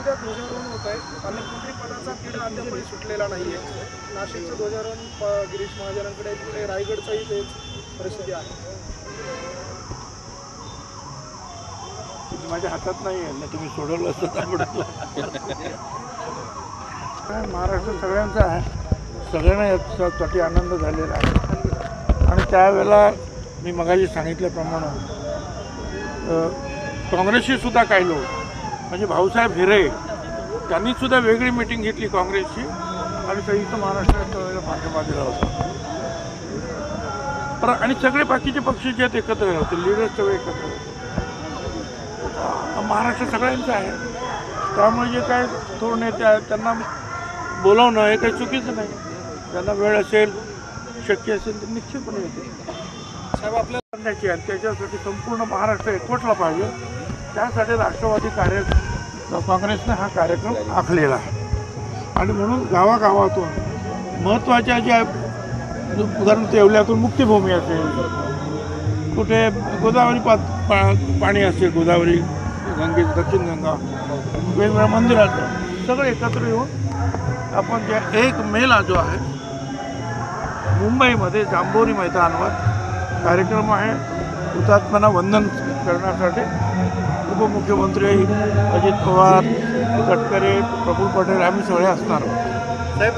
उद्या ध्वजारोहण होत आहे. पालकमंत्री पदाचा तिढा अद्यापही सुटलेला नाहीये. नाशिकचं ध्वजारोहण गिरीश महाजनांकडे, तिकडे रायगडचाही तेच परिस्थिती आहे. माझ्या हातात नाही आहे ना, तुम्ही सोडवलं असतं. महाराष्ट्र सगळ्यांचा आहे, सगळ्यांना याच्यासाठी आनंद झालेला आहे. आणि त्यावेळेला मी मगाशी सांगितल्याप्रमाणे काँग्रेसशी सुद्धा काही लोक म्हणजे भाऊसाहेब हिरे त्यांनीसुद्धा वेगळी मीटिंग घेतली काँग्रेसची आणि संयुक्त महाराष्ट्रात पाठिंबा दिला होता. पण आणि सगळे बाकीचे पक्ष जे आहेत एकत्र होते, लिडर्स सगळे एकत्र होते. महाराष्ट्र सगळ्यांचा आहे, त्यामुळे जे काय थोडं नेते आहेत त्यांना बोलावणं हे काही चुकीचं नाही. त्यांना वेळ असेल, शक्य असेल तर निश्चितपणे येते. साहेब आपल्या करण्याची आहे, त्याच्यासाठी संपूर्ण महाराष्ट्र एकवटला पाहिजे. त्यासाठी राष्ट्रवादी काँग्रेसने हा कार्यक्रम आखलेला आहे. आणि म्हणून गावागावातून महत्त्वाच्या ज्या उदाहरण येवल्यातून मुक्तिभूमी असेल, कुठे गोदावरी पाणी असेल, गोदावरी गंगे दक्षिण गंगा, वेगवेगळ्या मंदिरात सगळे एकत्र येऊन आपण ज्या 1 मेला जो आहे मुंबईमध्ये जांभोरी मैदानावर कार्यक्रम आहे हुतात्म्यांना वंदन करण्यासाठी. उपमुख्यमंत्री अजित पवार, गडकरी, प्रफुल्ल पटेल आम्ही सगळे असणार आहोत.